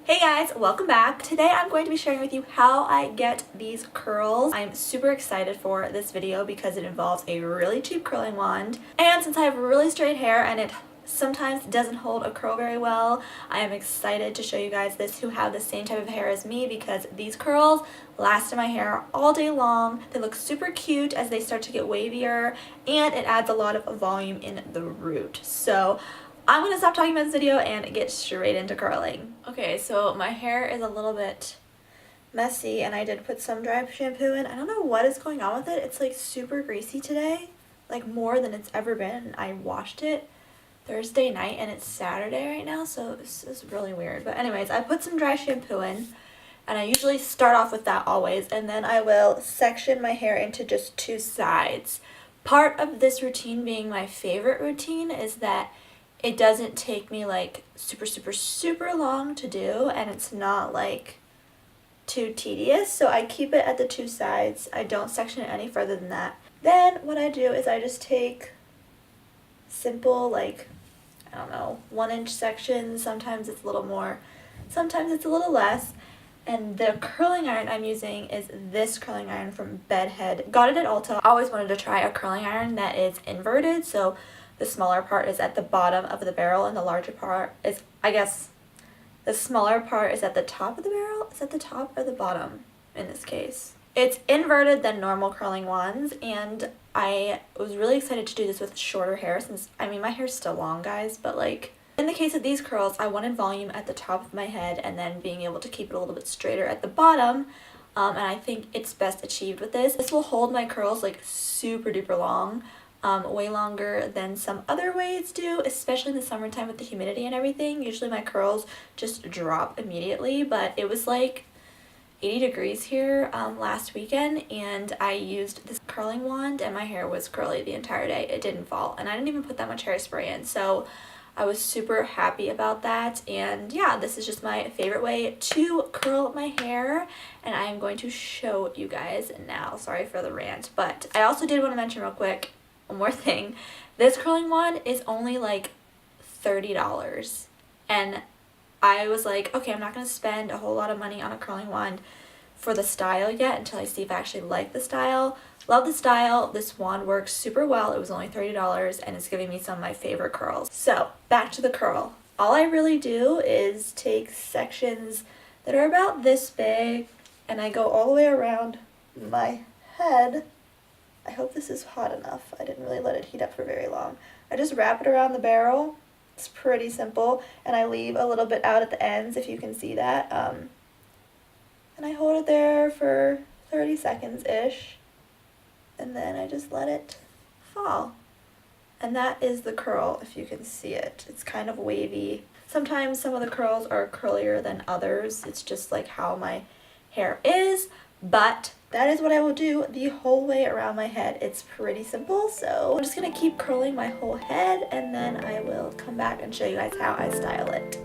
Hey guys, welcome back. Today I'm going to be sharing with you how I get these curls. I'm super excited for this video because it involves a really cheap curling wand. And since I have really straight hair and it sometimes doesn't hold a curl very well, I am excited to show you guys this who have the same type of hair as me because these curls last in my hair all day long. They look super cute as they start to get wavier and it adds a lot of volume in the root. So I'm going to stop talking about this video and get straight into curling. Okay, so my hair is a little bit messy and I did put some dry shampoo in. I don't know what is going on with it. It's like super greasy today, like more than it's ever been. I washed it Thursday night and it's Saturday right now, so this is really weird. But anyways, I put some dry shampoo in and I usually start off with that always, and then I will section my hair into just two sides. Part of this routine being my favorite routine is that it doesn't take me like super long to do, and it's not like too tedious, so I keep it at the two sides. I don't section it any further than that. Then what I do is I just take simple, like, I don't know, 1-inch sections. Sometimes it's a little more, sometimes it's a little less. And the curling iron I'm using is this curling iron from Bedhead. Got it at Ulta. I always wanted to try a curling iron that is inverted, so the smaller part is at the bottom of the barrel and the larger part is, I guess, the smaller part is at the top of the barrel. Is at the top or the bottom in this case? It's inverted than normal curling wands, and I was really excited to do this with shorter hair since, I mean, my hair's still long, guys, but like, in the case of these curls, I wanted volume at the top of my head and then being able to keep it a little bit straighter at the bottom, and I think it's best achieved with this. This will hold my curls like super duper long. Way longer than some other ways do, especially in the summertime with the humidity and everything. Usually my curls just drop immediately, but it was like 80 degrees here last weekend, and I used this curling wand and my hair was curly the entire day. It didn't fall, and I didn't even put that much hairspray in, so I was super happy about that. And yeah, this is just my favorite way to curl my hair, and I am going to show you guys now. Sorry for the rant, but I also did want to mention real quick one more thing. This curling wand is only like $30, and I was like, okay, I'm not going to spend a whole lot of money on a curling wand for the style yet until I see if I actually like the style. Love the style. This wand works super well. It was only $30 and it's giving me some of my favorite curls. So back to the curl. All I really do is take sections that are about this big and I go all the way around my head. I hope this is hot enough. I didn't really let it heat up for very long. I just wrap it around the barrel. It's pretty simple, and I leave a little bit out at the ends if you can see that. And I hold it there for 30 seconds-ish, and then I just let it fall. And that is the curl, if you can see it. It's kind of wavy. Sometimes some of the curls are curlier than others. It's just like how my hair is, but that is what I will do the whole way around my head. It's pretty simple, so I'm just gonna keep curling my whole head and then I will come back and show you guys how I style it.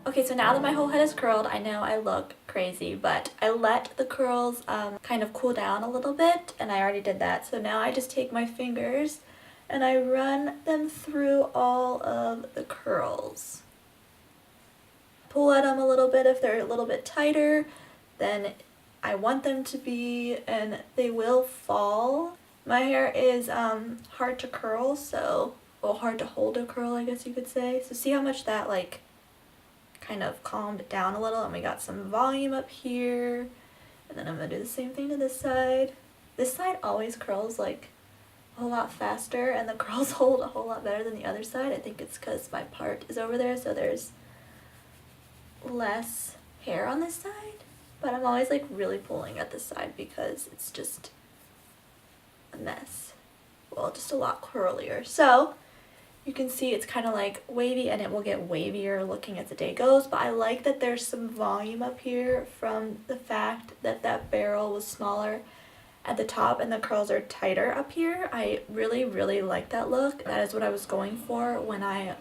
Okay, so now that my whole head is curled, I know I look crazy, but I let the curls kind of cool down a little bit, and I already did that. So now I just take my fingers and I run them through all of the curls. Pull at them a little bit if they're a little bit tighter than I want them to be, and they will fall. My hair is hard to curl, so, well, hard to hold a curl, I guess you could say. So see how much that like kind of calmed down a little, and we got some volume up here, and then I'm gonna do the same thing to this side. This side always curls like a whole lot faster, and the curls hold a whole lot better than the other side. I think it's because my part is over there, so there's less hair on this side, but I'm always like really pulling at this side because it's just a mess. Well, just a lot curlier. So you can see it's kind of like wavy, and it will get wavier looking as the day goes, but I like that there's some volume up here from the fact that that barrel was smaller at the top and the curls are tighter up here. I really, really like that look. That is what I was going for when I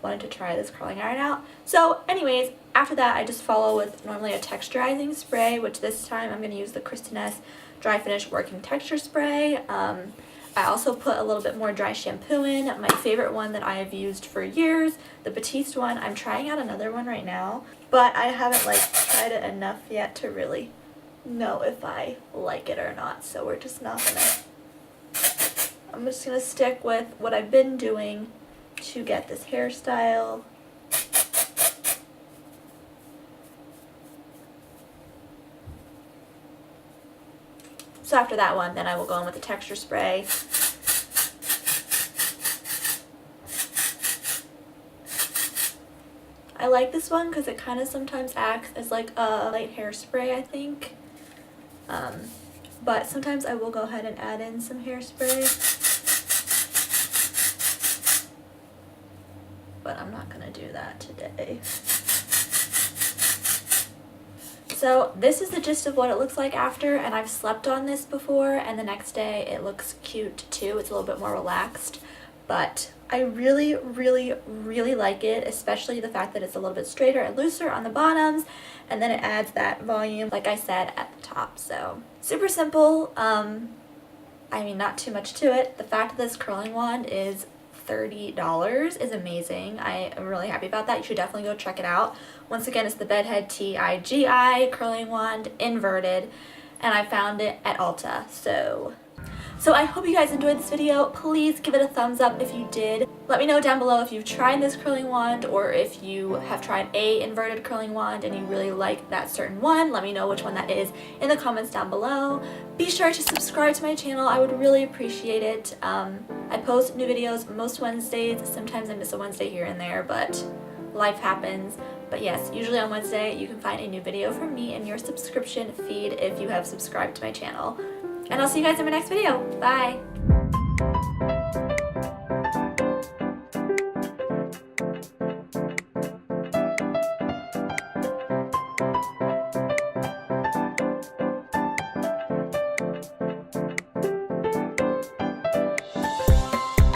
wanted to try this curling iron out. So anyways, after that I just follow with normally a texturizing spray, which this time I'm going to use the Kristen S Dry Finish Working Texture Spray. I also put a little bit more dry shampoo in, my favorite one that I have used for years, the Batiste one. I'm trying out another one right now, but I haven't like tried it enough yet to really know if I like it or not, so we're just not gonna, I'm just gonna stick with what I've been doing to get this hairstyle. So after that one, then I will go in with the texture spray. I like this one because it kind of sometimes acts as like a light hairspray, I think. But sometimes I will go ahead and add in some hairspray. But I'm not going to do that today. So this is the gist of what it looks like after, and I've slept on this before, and the next day it looks cute too. It's a little bit more relaxed, but I really, really, really like it, especially the fact that it's a little bit straighter and looser on the bottoms, and then it adds that volume, like I said, at the top. So super simple. I mean, not too much to it. The fact that this curling wand is $30 is amazing. I am really happy about that. You should definitely go check it out. Once again, it's the Bedhead TIGI curling wand inverted, and I found it at Ulta. So I hope you guys enjoyed this video. Please give it a thumbs up if you did. Let me know down below if you've tried this curling wand, or if you have tried a inverted curling wand and you really like that certain one. Let me know which one that is in the comments down below. Be sure to subscribe to my channel. I would really appreciate it. I post new videos most Wednesdays. Sometimes I miss a Wednesday here and there, but life happens. But yes, usually on Wednesday you can find a new video from me in your subscription feed if you have subscribed to my channel. And I'll see you guys in my next video. Bye!